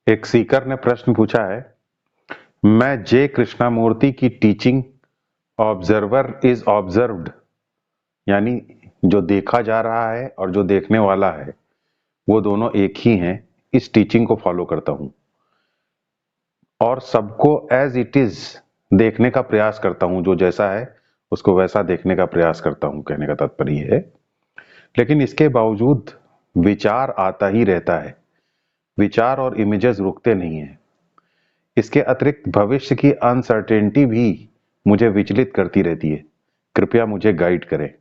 एक सीकर ने प्रश्न पूछा है, मैं जे कृष्णामूर्ति की टीचिंग ऑब्जर्वर इज ऑब्जर्व्ड, यानी जो देखा जा रहा है और जो देखने वाला है वो दोनों एक ही हैं, इस टीचिंग को फॉलो करता हूं और सबको एज इट इज देखने का प्रयास करता हूं, जो जैसा है उसको वैसा देखने का प्रयास करता हूं। कहने का तात्पर्य है, लेकिन इसके बावजूद विचार आता ही रहता है। विचार और इमेजेस रुकते नहीं हैं। इसके अतिरिक्त भविष्य की अनसर्टेनिटी भी मुझे विचलित करती रहती है। कृपया मुझे गाइड करें।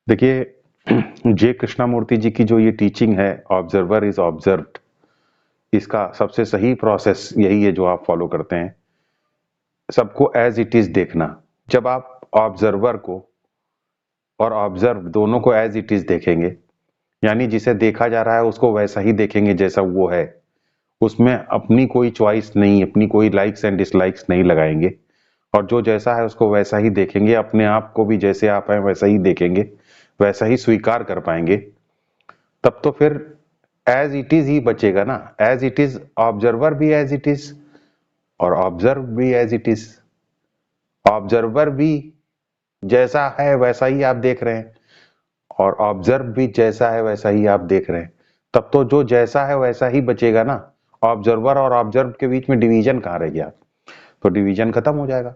देखिए, जे कृष्णामूर्ति जी की जो ये टीचिंग है, ऑब्जर्वर इज ऑब्जर्व्ड, इसका सबसे सही प्रोसेस यही है जो आप फॉलो करते हैं, सबको एज इट इज देखना। जब आप ऑब्जर्वर को और ऑब्जर्व दोनों को एज इट इज देखेंगे, यानी जिसे देखा जा रहा है उसको वैसा ही देखेंगे जैसा वो है, उसमें अपनी कोई चॉइस नहीं, अपनी कोई लाइक्स एंड डिसलाइक्स नहीं लगाएंगे, और जो जैसा है उसको वैसा ही देखेंगे, अपने आप को भी जैसे आप हैं वैसा ही देखेंगे, वैसा ही स्वीकार कर पाएंगे, तब तो फिर एज इट इज ही बचेगा ना। एज इट इज, ऑब्जर्वर भी एज इट इज और ऑब्जर्व भी एज इट इज। ऑब्जर्वर भी जैसा है वैसा ही आप देख रहे हैं और ऑब्जर्व भी जैसा है वैसा ही आप देख रहे हैं, तब तो जो जैसा है वैसा ही बचेगा ना। ऑब्जर्वर और ऑब्जर्व के बीच में डिवीजन कहाँ रह गया? तो डिवीजन खत्म हो जाएगा,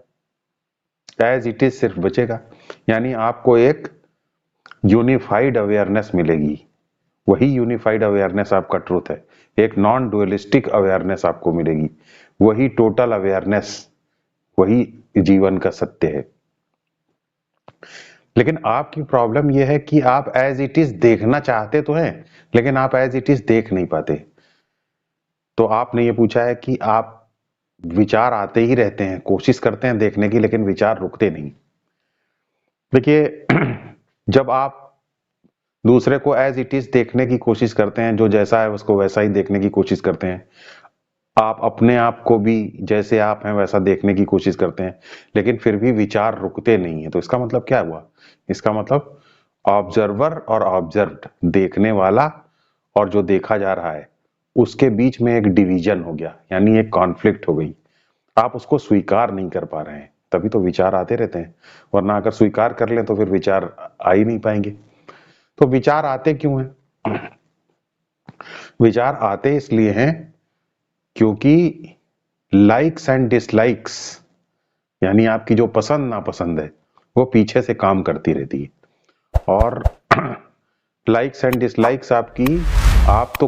एज इट इज सिर्फ बचेगा। यानी आपको एक यूनिफाइड अवेयरनेस मिलेगी, वही यूनिफाइड अवेयरनेस आपका ट्रूथ है। एक नॉन डुअलिस्टिक अवेयरनेस आपको मिलेगी, वही टोटल अवेयरनेस, वही जीवन का सत्य है। लेकिन आपकी प्रॉब्लम यह है कि आप एज इट इज देखना चाहते तो हैं, लेकिन आप एज इट इज देख नहीं पाते। तो आपने ये पूछा है कि आप विचार आते ही रहते हैं, कोशिश करते हैं देखने की, लेकिन विचार रुकते नहीं। देखिए, जब आप दूसरे को एज इट इज देखने की कोशिश करते हैं, जो जैसा है उसको वैसा ही देखने की कोशिश करते हैं, आप अपने आप को भी जैसे आप हैं वैसा देखने की कोशिश करते हैं, लेकिन फिर भी विचार रुकते नहीं है, तो इसका मतलब क्या हुआ? इसका मतलब ऑब्जर्वर और ऑब्जर्व्ड, देखने वाला और जो देखा जा रहा है, उसके बीच में एक डिवीजन हो गया, यानी एक कॉन्फ्लिक्ट हो गई। आप उसको स्वीकार नहीं कर पा रहे हैं, तभी तो विचार आते रहते हैं। वरना अगर स्वीकार कर लें तो फिर विचार आ ही नहीं पाएंगे। तो विचार आते क्यों हैं? विचार आते इसलिए हैं क्योंकि लाइक्स एंड डिसलाइक्स, यानी आपकी जो पसंद नापसंद है, वो पीछे से काम करती रहती है। और लाइक्स एंड डिसलाइक्स आपकी, आप तो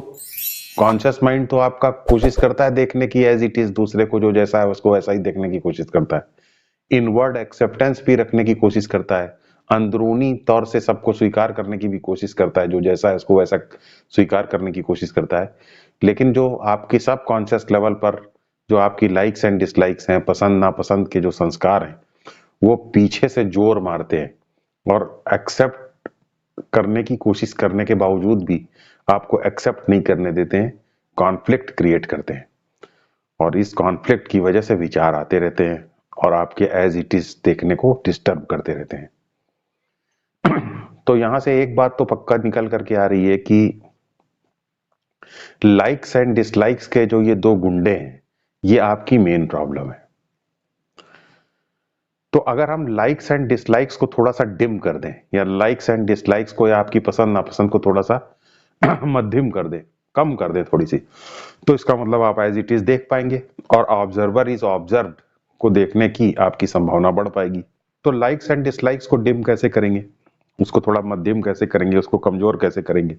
कॉन्शियस माइंड तो आपका कोशिश करता है देखने की एज इट इज, दूसरे को जो जैसा है उसको वैसा ही देखने की कोशिश करता है। इनवर्ड एक्सेप्टेंस भी रखने की कोशिश करता है, अंदरूनी तौर से सबको स्वीकार करने की भी कोशिश करता है, जो जैसा है उसको वैसा स्वीकार करने की कोशिश करता है। लेकिन जो आपके सब कॉन्शियस लेवल पर जो आपकी लाइक्स एंड डिसलाइक्स हैं, पसंद नापसंद के जो संस्कार हैं, वो पीछे से जोर मारते हैं और एक्सेप्ट करने की कोशिश करने के बावजूद भी आपको एक्सेप्ट नहीं करने देते हैं, कॉन्फ्लिक्ट क्रिएट करते हैं। और इस कॉन्फ्लिक्ट की वजह से विचार आते रहते हैं और आपके एज इट इज देखने को डिस्टर्ब करते रहते हैं। तो यहां से एक बात तो पक्का निकल करके आ रही है कि लाइक्स एंड डिसलाइक्स के जो ये दो गुंडे हैं, ये आपकी मेन प्रॉब्लम है। तो अगर हम लाइक्स एंड डिसलाइक्स को थोड़ा सा डिम कर दें, या लाइक्स एंड डिसलाइक्स को या आपकी पसंद नापसंद को थोड़ा सा मध्यम कर दे, कम कर दे थोड़ी सी, तो इसका मतलब आप एज इट इज देख पाएंगे और ऑब्जर्वर इज ऑब्जर्व्ड को देखने की आपकी संभावना बढ़ पाएगी। तो लाइक्स एंड डिसलाइक्स को डिम कैसे करेंगे, उसको थोड़ा मध्यम कैसे करेंगे, उसको कमजोर कैसे करेंगे?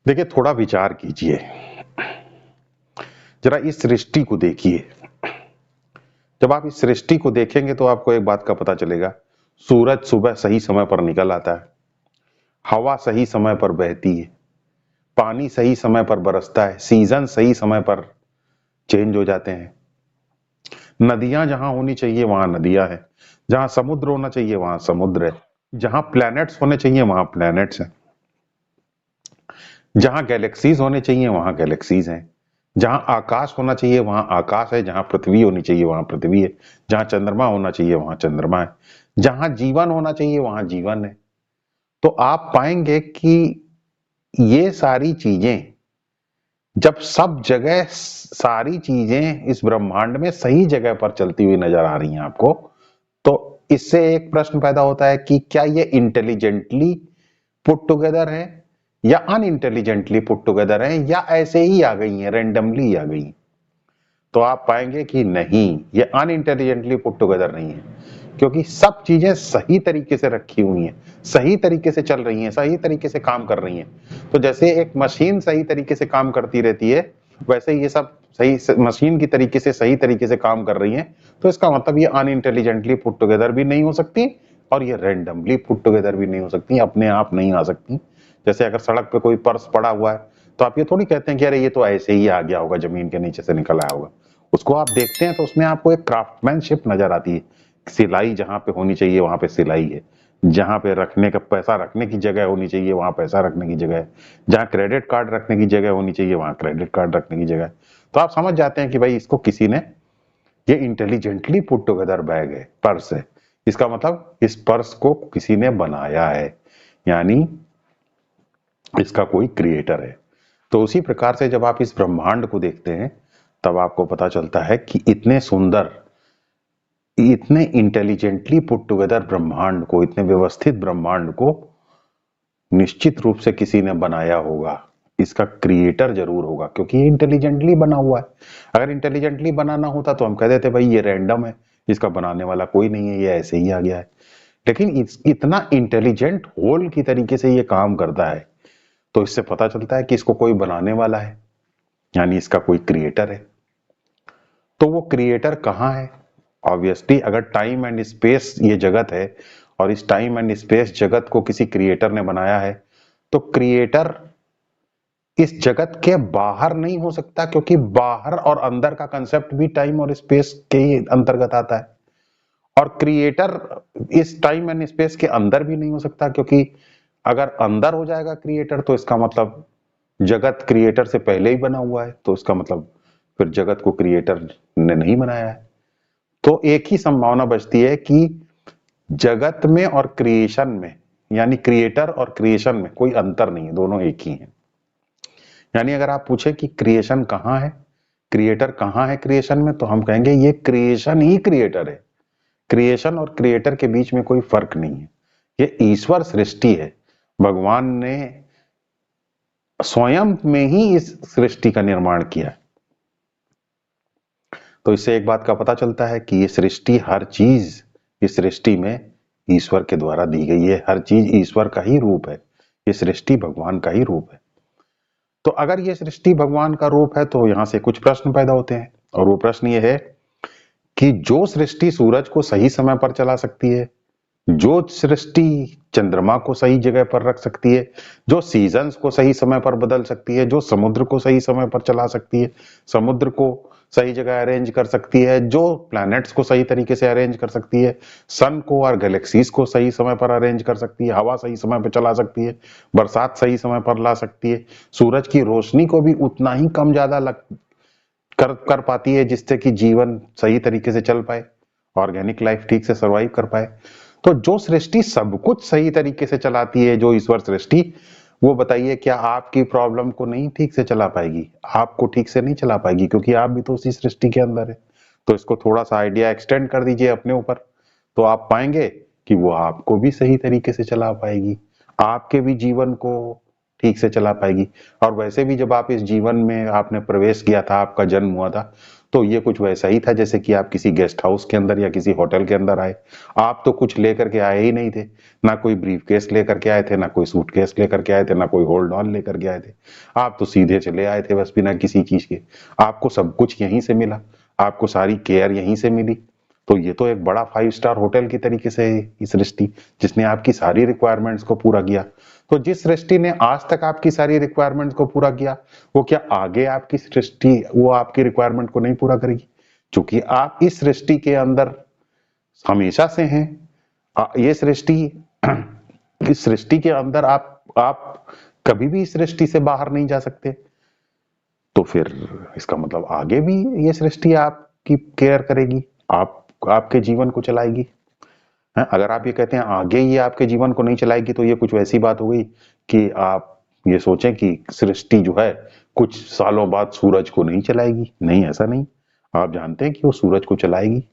देखिए, थोड़ा विचार कीजिए, जरा इस सृष्टि को देखिए। जब आप इस सृष्टि को देखेंगे तो आपको एक बात का पता चलेगा, सूरज सुबह सही समय पर निकल आता है, हवा सही समय पर बहती है, पानी सही समय पर बरसता है, सीजन सही समय पर चेंज हो जाते हैं, नदियां जहां होनी चाहिए वहां नदियां हैं, जहां समुद्र होना चाहिए वहां समुद्र है, जहां प्लैनेट्स होने चाहिए वहां प्लैनेट्स हैं, जहां गैलेक्सीज होने चाहिए वहां गैलेक्सीज हैं, जहां आकाश होना चाहिए वहां आकाश है, जहां पृथ्वी होनी चाहिए वहां पृथ्वी है, जहां चंद्रमा होना चाहिए वहां चंद्रमा है, जहां जीवन होना चाहिए वहां जीवन है। तो आप पाएंगे कि ये सारी चीजें जब सब जगह सारी चीजें इस ब्रह्मांड में सही जगह पर चलती हुई नजर आ रही हैं आपको, तो इससे एक प्रश्न पैदा होता है कि क्या ये इंटेलिजेंटली पुट टुगेदर है या अनइंटेलिजेंटली पुट टुगेदर है या ऐसे ही आ गई हैं, रेंडमली आ गई। तो आप पाएंगे कि नहीं, ये अनइंटेलिजेंटली पुट टुगेदर नहीं है, क्योंकि सब चीजें सही तरीके से रखी हुई हैं, सही तरीके से चल रही हैं, सही तरीके से काम कर रही हैं। तो जैसे एक मशीन सही तरीके से काम करती रहती है, वैसे ये सब मशीन की तरीके से सही तरीके से काम कर रही हैं। तो इसका मतलब ये अनइंटेलिजेंटली पुट टुगेदर भी नहीं हो सकती और ये रैंडमली पुट टुगेदर भी नहीं हो सकती, अपने आप नहीं आ सकती। जैसे अगर सड़क पे कोई पर्स पड़ा हुआ है, तो आप ये थोड़ी कहते हैं कि अरे ये तो ऐसे ही आ गया होगा, जमीन के नीचे से निकल आया होगा। उसको आप देखते हैं तो उसमें आपको एक क्राफ्टमैनशिप नजर आती है। सिलाई जहां पे होनी चाहिए वहां पे सिलाई है, जहां पे रखने का पैसा रखने की जगह होनी चाहिए वहां पैसा रखने की जगह है, जहां क्रेडिट कार्ड रखने की जगह होनी चाहिए वहां क्रेडिट कार्ड रखने की जगह है। तो आप समझ जाते हैं कि भाई इसको किसी ने, ये इंटेलिजेंटली पुट टुगेदर बैग है, पर्स है। इसका मतलब इस पर्स को किसी ने बनाया है, यानी इसका कोई क्रिएटर है। तो उसी प्रकार से जब आप इस ब्रह्मांड को देखते हैं, तब आपको पता चलता है कि इतने सुंदर, इतने इंटेलिजेंटली पुट टुगेदर ब्रह्मांड को, इतने व्यवस्थित ब्रह्मांड को निश्चित रूप से किसी ने बनाया होगा। इसका क्रिएटर जरूर होगा, क्योंकि ये इंटेलिजेंटली बना हुआ है। अगर इंटेलिजेंटली बनाना होता तो हम कह देते भाई ये रैंडम है, इसका बनाने वाला कोई नहीं है, ये ऐसे ही आ गया है। लेकिन इतना इंटेलिजेंट होल की तरीके से ये काम करता है, तो इससे पता चलता है कि इसको कोई बनाने वाला है, यानी इसका कोई क्रिएटर है। तो वो क्रिएटर कहाँ है? ऑब्वियसली अगर टाइम एंड स्पेस ये जगत है और इस टाइम एंड स्पेस जगत को किसी क्रिएटर ने बनाया है, तो क्रिएटर इस जगत के बाहर नहीं हो सकता, क्योंकि बाहर और अंदर का कंसेप्ट भी टाइम और स्पेस के ही अंतर्गत आता है। और क्रिएटर इस टाइम एंड स्पेस के अंदर भी नहीं हो सकता, क्योंकि अगर अंदर हो जाएगा क्रिएटर तो इसका मतलब जगत क्रिएटर से पहले ही बना हुआ है, तो इसका मतलब फिर जगत को क्रिएटर ने नहीं बनाया है। तो एक ही संभावना बचती है कि जगत में और क्रिएशन में, यानी क्रिएटर और क्रिएशन में कोई अंतर नहीं है, दोनों एक ही हैं। यानी अगर आप पूछे कि क्रिएशन कहाँ है, क्रिएटर कहाँ है क्रिएशन में, तो हम कहेंगे ये क्रिएशन ही क्रिएटर है। क्रिएशन और क्रिएटर के बीच में कोई फर्क नहीं है, ये ईश्वर सृष्टि है। भगवान ने स्वयं में ही इस सृष्टि का निर्माण किया। तो इससे एक बात का पता चलता है कि ये सृष्टि, हर चीज इस सृष्टि में ईश्वर के द्वारा दी गई है, हर चीज ईश्वर का ही रूप है, ये सृष्टि भगवान का ही रूप है। तो अगर ये सृष्टि भगवान का रूप है तो यहां से कुछ प्रश्न पैदा होते हैं, और वो प्रश्न ये है कि जो सृष्टि सूरज को सही समय पर चला सकती है, जो सृष्टि चंद्रमा को सही जगह पर रख सकती है, जो सीजन्स को सही समय पर बदल सकती है, जो समुद्र को सही समय पर चला सकती है, समुद्र को सही जगह अरेंज कर सकती है, जो प्लैनेट्स को सही तरीके से अरेंज कर सकती है, सन को और गैलेक्सीज को सही समय पर अरेंज कर सकती है, हवा सही समय पर चला सकती है, बरसात सही समय पर ला सकती है, सूरज की रोशनी को भी उतना ही कम ज्यादा कर पाती है जिससे कि जीवन सही तरीके से चल पाए, ऑर्गेनिक लाइफ ठीक से सरवाइव कर पाए। तो जो सृष्टि सब कुछ सही तरीके से चलाती है, जो ईश्वर सृष्टि, वो बताइए क्या आपकी प्रॉब्लम को नहीं ठीक से चला पाएगी? आपको ठीक से नहीं चला पाएगी, क्योंकि आप भी तो उसी सृष्टि के अंदर है। तो इसको थोड़ा सा आइडिया एक्सटेंड कर दीजिए अपने ऊपर, तो आप पाएंगे कि वो आपको भी सही तरीके से चला पाएगी, आपके भी जीवन को ठीक से चला पाएगी। और वैसे भी जब आप इस जीवन में आपने प्रवेश किया था, आपका जन्म हुआ था, तो ये कुछ वैसा ही था जैसे कि आप किसी गेस्ट हाउस के अंदर या किसी होटल के अंदर आए। आप तो कुछ लेकर के आए ही नहीं थे, ना कोई ब्रीफकेस लेकर के आए थे, ना कोई सूटकेस लेकर के आए थे, ना कोई होल्ड ऑन लेकर के आए थे। आप तो सीधे चले आए थे बस, बिना किसी चीज के। आपको सब कुछ यहीं से मिला, आपको सारी केयर यहीं से मिली। तो ये तो एक बड़ा 5 स्टार होटल की तरीके से है इस सृष्टि, जिसने आपकी सारी रिक्वायरमेंट्स को पूरा किया। तो जिस सृष्टि ने आज तक आपकी सारी रिक्वायरमेंट्स को पूरा किया, वो क्या आगे आपकी सृष्टि वो आपकी रिक्वायरमेंट को नहीं पूरा करेगी? क्योंकि आप इस सृष्टि के अंदर हमेशा से हैं। ये सृष्टि इस सृष्टि के अंदर आप कभी भी इस सृष्टि से बाहर नहीं जा सकते। तो फिर इसका मतलब आगे भी ये सृष्टि आपकी केयर करेगी, आपके जीवन को चलाएगी। अगर आप ये कहते हैं आगे ये आपके जीवन को नहीं चलाएगी, तो ये कुछ वैसी बात हो गई कि आप ये सोचें कि सृष्टि जो है कुछ सालों बाद सूरज को नहीं चलाएगी। नहीं, ऐसा नहीं। आप जानते हैं कि वो सूरज को चलाएगी।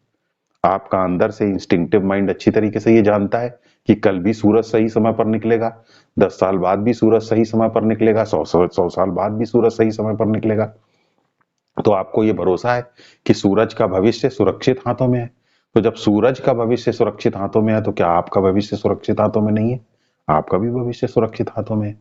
आपका अंदर से इंस्टिंक्टिव माइंड अच्छी तरीके से ये जानता है कि कल भी सूरज सही समय पर निकलेगा, 10 साल बाद भी सूरज सही समय पर निकलेगा, 100 साल बाद भी सूरज सही समय पर निकलेगा। तो आपको ये भरोसा है कि सूरज का भविष्य सुरक्षित हाथों में है। तो जब सूरज का भविष्य सुरक्षित हाथों में है तो क्या आपका भविष्य सुरक्षित हाथों में नहीं है? आपका भी भविष्य सुरक्षित हाथों में है।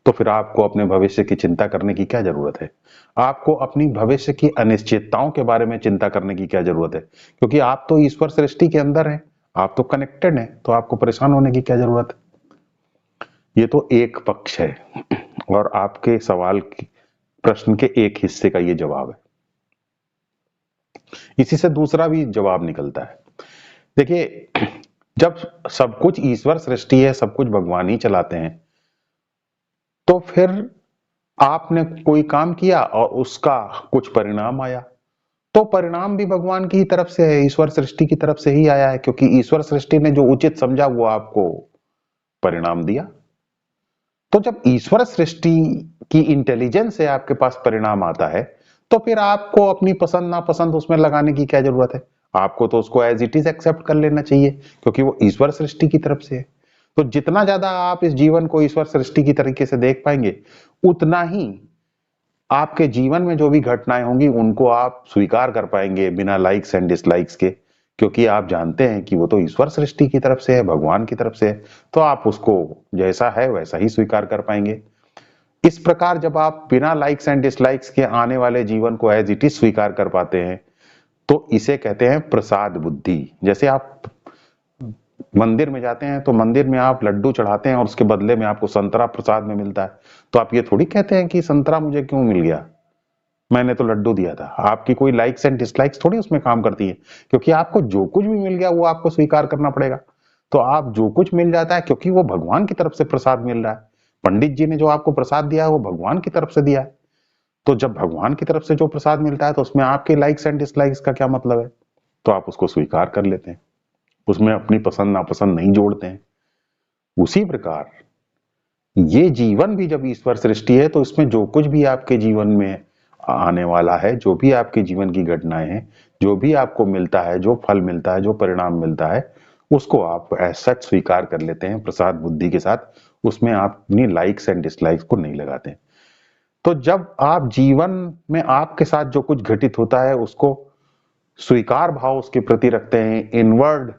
तो फिर आपको अपने भविष्य की चिंता करने की क्या जरूरत है? आपको अपनी भविष्य की अनिश्चितताओं के बारे में चिंता करने की क्या जरूरत है? क्योंकि आप तो ईश्वर सृष्टि के अंदर हैं, आप तो कनेक्टेड हैं, तो आपको परेशान होने की क्या जरूरत है? ये तो एक पक्ष है और आपके सवाल की प्रश्न के एक हिस्से का ये जवाब है। इसी से दूसरा भी जवाब निकलता है। देखिए, जब सब कुछ ईश्वर सृष्टि है, सब कुछ भगवान ही चलाते हैं, तो फिर आपने कोई काम किया और उसका कुछ परिणाम आया, तो परिणाम भी भगवान की तरफ से है, ईश्वर सृष्टि की तरफ से ही आया है, क्योंकि ईश्वर सृष्टि ने जो उचित समझा वो आपको परिणाम दिया। तो जब ईश्वर सृष्टि की इंटेलिजेंस से आपके पास परिणाम आता है, तो फिर आपको अपनी पसंद नापसंद उसमें लगाने की क्या जरूरत है? आपको तो उसको एज इट इज एक्सेप्ट कर लेना चाहिए, क्योंकि वो ईश्वर सृष्टि की तरफ से है। तो जितना ज्यादा आप इस जीवन को ईश्वर सृष्टि की तरीके से देख पाएंगे, उतना ही आपके जीवन में जो भी घटनाएं होंगी उनको आप स्वीकार कर पाएंगे बिना लाइक्स एंड डिसलाइक्स के, क्योंकि आप जानते हैं कि वो तो ईश्वर सृष्टि की तरफ से है, भगवान की तरफ से है। तो आप उसको जैसा है वैसा ही स्वीकार कर पाएंगे। इस प्रकार जब आप बिना लाइक्स एंड डिसलाइक्स के आने वाले जीवन को एज इट इज स्वीकार कर पाते हैं, तो इसे कहते हैं प्रसाद बुद्धि। जैसे आप मंदिर में जाते हैं तो मंदिर में आप लड्डू चढ़ाते हैं और उसके बदले में आपको संतरा प्रसाद में मिलता है, तो आप ये थोड़ी कहते हैं कि संतरा मुझे क्यों मिल गया, मैंने तो लड्डू दिया था। आपकी कोई लाइक्स एंड डिसलाइक्स थोड़ी उसमें काम करती है, क्योंकि आपको जो कुछ भी मिल गया वो आपको स्वीकार करना पड़ेगा। तो आप जो कुछ मिल जाता है क्योंकि वो भगवान की तरफ से प्रसाद मिल रहा है। पंडित जी ने जो आपको प्रसाद दिया है वो भगवान की तरफ से दिया है। तो जब भगवान की तरफ से जो प्रसाद मिलता है तो उसमें आपके लाइक्स एंड डिसलाइक्स का क्या मतलब है? तो आप उसको स्वीकार कर लेते हैं, उसमें अपनी पसंद नापसंद नहीं जोड़ते हैं। उसी प्रकार ये जीवन भी जब ईश्वर सृष्टि है तो इसमें जो कुछ भी आपके जीवन में आने वाला है, जो भी आपके जीवन की घटनाएं हैं, जो भी आपको मिलता है, जो फल मिलता है, जो परिणाम मिलता है, उसको आप एज सच स्वीकार कर लेते हैं प्रसाद बुद्धि के साथ। उसमें आप अपनी लाइक्स एंड डिसलाइक्स को नहीं लगाते। तो जब आप जीवन में आपके साथ जो कुछ घटित होता है उसको स्वीकार भाव उसके प्रति रखते हैं, इनवर्ड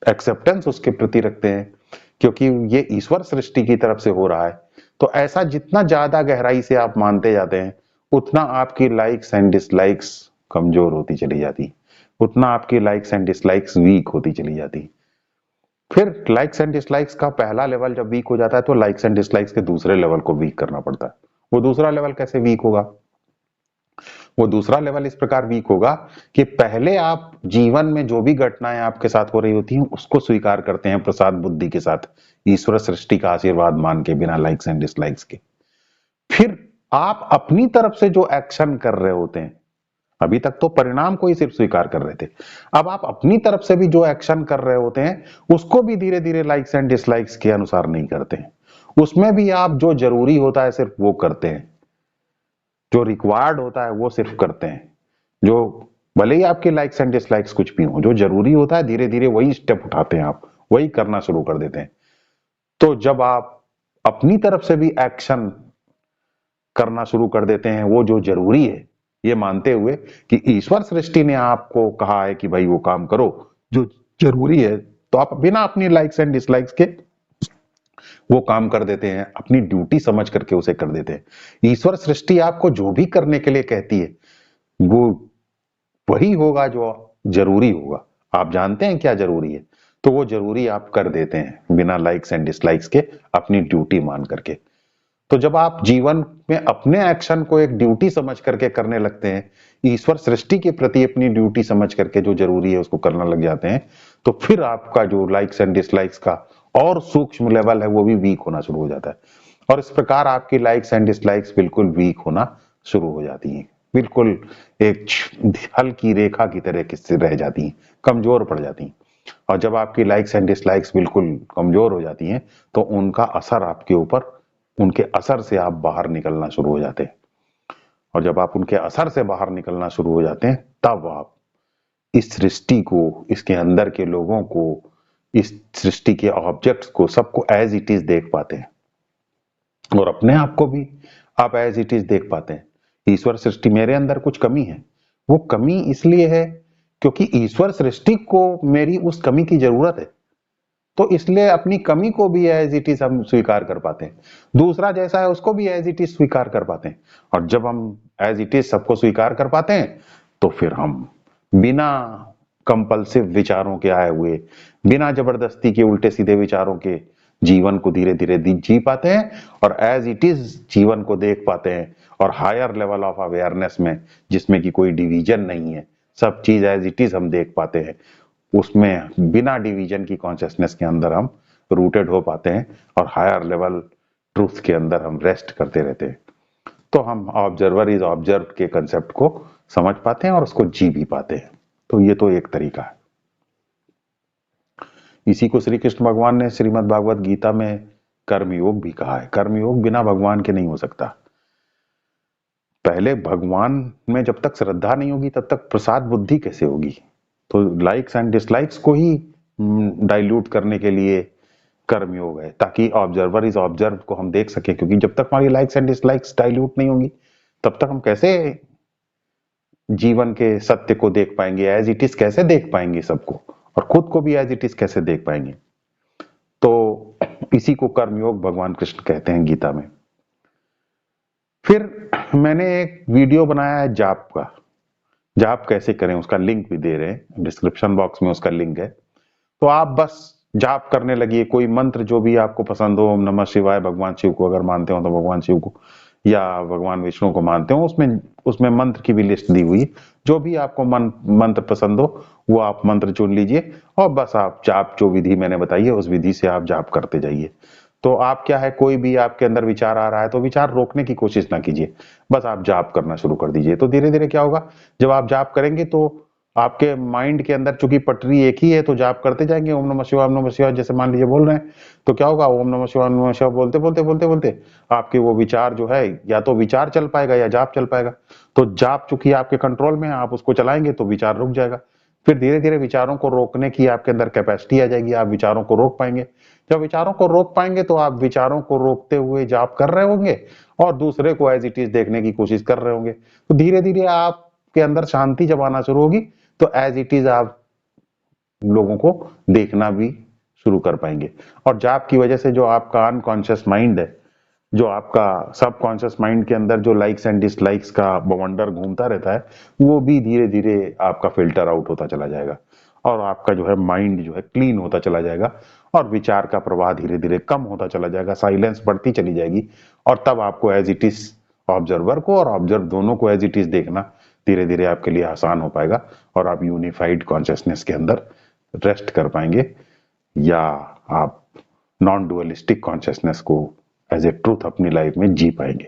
एक्सेप्टेंस उसके प्रति रखते हैं, क्योंकि ये ईश्वर सृष्टि की तरफ से हो रहा है। तो ऐसा जितना ज्यादा गहराई से आप मानते जाते हैं, उतना आपकी लाइक्स एंड डिसलाइक्स कमजोर होती चली जाती, उतना आपकी लाइक्स एंड डिसलाइक्स वीक होती चली जाती। फिर लाइक्स एंड डिसलाइक्स का पहला लेवल जब वीक हो जाता है तो लाइक्स एंड डिसलाइक्स के दूसरे लेवल को वीक करना पड़ता है। वो दूसरा लेवल कैसे वीक होगा? वो दूसरा लेवल इस प्रकार वीक होगा कि पहले आप जीवन में जो भी घटनाएं आपके साथ हो रही होती हैं उसको स्वीकार करते हैं प्रसाद बुद्धि के साथ, ईश्वर सृष्टि का आशीर्वाद मान के, बिना लाइक्स एंड डिसलाइक्स के। फिर आप अपनी तरफ से जो एक्शन कर रहे होते हैं, अभी तक तो परिणाम को ही सिर्फ स्वीकार कर रहे थे, अब आप अपनी तरफ से भी जो एक्शन कर रहे होते हैं उसको भी धीरे धीरे लाइक्स एंड डिसलाइक्स के अनुसार नहीं करते हैं। उसमें भी आप जो जरूरी होता है सिर्फ वो करते हैं, जो रिक्वायर्ड होता है वो सिर्फ करते हैं। जो भले ही आपके लाइक्स एंड डिसलाइक्स कुछ भी हो, जो जरूरी होता है धीरे धीरे वही स्टेप उठाते हैं, आप वही करना शुरू कर देते हैं। तो जब आप अपनी तरफ से भी एक्शन करना शुरू कर देते हैं, वो जो जरूरी है ये मानते हुए कि ईश्वर सृष्टि ने आपको कहा है कि भाई वो काम करो जो जरूरी है, तो आप बिना अपनी लाइक्स एंड डिसलाइक्स के वो काम कर देते हैं, अपनी ड्यूटी समझ करके उसे कर देते हैं। ईश्वर सृष्टि आपको जो भी करने के लिए कहती है वो वही होगा जो जरूरी होगा। आप जानते हैं क्या जरूरी है, तो वो जरूरी आप कर देते हैं बिना लाइक्स एंड डिसलाइक्स के, अपनी ड्यूटी मान करके। तो जब आप जीवन में अपने एक्शन को एक ड्यूटी समझ करके करने लगते हैं, ईश्वर सृष्टि के प्रति अपनी ड्यूटी समझ करके जो जरूरी है उसको करना लग जाते हैं, तो फिर आपका जो लाइक्स एंड डिसलाइक्स का और सूक्ष्म लेवल है वो भी वीक होना शुरू हो जाता है। और इस प्रकार आपकी लाइक्स एंड डिसलाइक्स बिल्कुल वीक होना शुरू हो जाती हैं, बिल्कुल एक हल्की रेखा की तरह किससे रह जाती हैं, कमजोर पड़ जाती हैं। और जब आपकी लाइक्स एंड डिसलाइक्स बिल्कुल कमजोर हो जाती हैं तो उनका असर आपके ऊपर उनके असर से आप बाहर निकलना शुरू हो जाते हैं। और जब आप उनके असर से बाहर निकलना शुरू हो जाते हैं, तब आप इस सृष्टि को, इसके अंदर के लोगों को, इस सृष्टि के ऑब्जेक्ट्स को, सबको एज इट इज देख पाते हैं। और अपने आप को भी आप एज इट इज देख पाते हैं। ईश्वर सृष्टि, मेरे अंदर कुछ कमी है, वो कमी इसलिए है क्योंकि ईश्वर सृष्टि को मेरी उस कमी की जरूरत है, तो इसलिए अपनी कमी को भी एज इट इज हम स्वीकार कर पाते हैं। दूसरा जैसा है उसको भी एज इट इज स्वीकार कर पाते हैं। और जब हम एज इट इज सबको स्वीकार कर पाते हैं, तो फिर हम बिना कंपल्सिव विचारों के आए हुए, बिना जबरदस्ती के उल्टे सीधे विचारों के जीवन को धीरे धीरे जी पाते हैं और एज इट इज जीवन को देख पाते हैं। और हायर लेवल ऑफ अवेयरनेस में, जिसमें कि कोई डिवीजन नहीं है, सब चीज एज इट इज हम देख पाते हैं, उसमें बिना डिवीजन की कॉन्शियसनेस के अंदर हम रूटेड हो पाते हैं और हायर लेवल ट्रूथ के अंदर हम रेस्ट करते रहते हैं। तो हम ऑब्जर्वर इज ऑब्जर्व के कंसेप्ट को समझ पाते हैं और उसको जी भी पाते हैं। तो ये तो एक तरीका है। इसी को श्री कृष्ण भगवान ने श्रीमद् भागवत गीता में कर्मयोग भी कहा है। कर्मयोग बिना भगवान के नहीं हो सकता। पहले भगवान में जब तक श्रद्धा नहीं होगी तब तक प्रसाद बुद्धि कैसे होगी। तो लाइक्स एंड डिसलाइक्स को ही डाइल्यूट करने के लिए कर्मयोग है, ताकि ऑब्जर्वर इज ऑब्जर्व को हम देख सके। क्योंकि जब तक हमारी लाइक्स एंड डिसलाइक्स डाइल्यूट नहीं होंगी, तब तक हम कैसे जीवन के सत्य को देख पाएंगे, एज इट इज कैसे देख पाएंगे सबको, और खुद को भी एज इट इज कैसे देख पाएंगे। तो इसी को कर्मयोग भगवान कृष्ण कहते हैं गीता में। फिर मैंने एक वीडियो बनाया है जाप का। जाप कैसे करें उसका लिंक भी दे रहे हैं, डिस्क्रिप्शन बॉक्स में उसका लिंक है। तो आप बस जाप करने लगिए, कोई मंत्र जो भी आपको पसंद हो, ओम नमः शिवाय, भगवान शिव को अगर मानते हो तो भगवान शिव को, या भगवान विष्णु को मानते हो, उसमें उसमें मंत्र की भी लिस्ट दी हुई है। जो भी आपको मंत्र पसंद हो वो आप मंत्र चुन लीजिए और बस आप जाप, जो विधि मैंने बताई है उस विधि से आप जाप करते जाइए। तो आप क्या है, कोई भी आपके अंदर विचार आ रहा है तो विचार रोकने की कोशिश ना कीजिए, बस आप जाप करना शुरू कर दीजिए। तो धीरे धीरे क्या होगा, जब आप जाप करेंगे तो आपके माइंड के अंदर चूंकि पटरी एक ही है, तो जाप करते जाएंगे ओम नमः शिवाय, ओम नमः शिवाय, जैसे मान लीजिए बोल रहे हैं, तो क्या होगा, ओम नमः शिवाय, ओम नमः शिवाय बोलते बोलते बोलते बोलते आपके वो विचार जो है, या तो विचार चल पाएगा या जाप चल पाएगा। तो जाप चूंकि आपके कंट्रोल में है, आप उसको चलाएंगे तो विचार रुक जाएगा। फिर धीरे धीरे विचारों को रोकने की आपके अंदर कैपेसिटी आ जाएगी, आप विचारों को रोक पाएंगे। जब विचारों को रोक पाएंगे तो आप विचारों को रोकते हुए जाप कर रहे होंगे और दूसरे को एज इट इज देखने की कोशिश कर रहे होंगे। तो धीरे धीरे आपके अंदर शांति जब आना शुरू होगी तो एज इट इज आप लोगों को देखना भी शुरू कर पाएंगे। और जाप की वजह से जो आपका अनकॉन्शियस माइंड है, जो आपका सबकॉन्शियस माइंड के अंदर जो लाइक्स एंड डिसलाइक्स का बवंडर घूमता रहता है, वो भी धीरे धीरे आपका फिल्टर आउट होता चला जाएगा और आपका जो है माइंड जो है क्लीन होता चला जाएगा और विचार का प्रवाह धीरे धीरे कम होता चला जाएगा, साइलेंस बढ़ती चली जाएगी। और तब आपको एज इट इज ऑब्जर्वर को और ऑब्जर्व दोनों को एज इट इज देखना धीरे धीरे आपके लिए आसान हो पाएगा और आप यूनिफाइड कॉन्शियसनेस के अंदर रेस्ट कर पाएंगे, या आप नॉन डुअलिस्टिक कॉन्शियसनेस को एज ए ट्रूथ अपनी लाइफ में जी पाएंगे।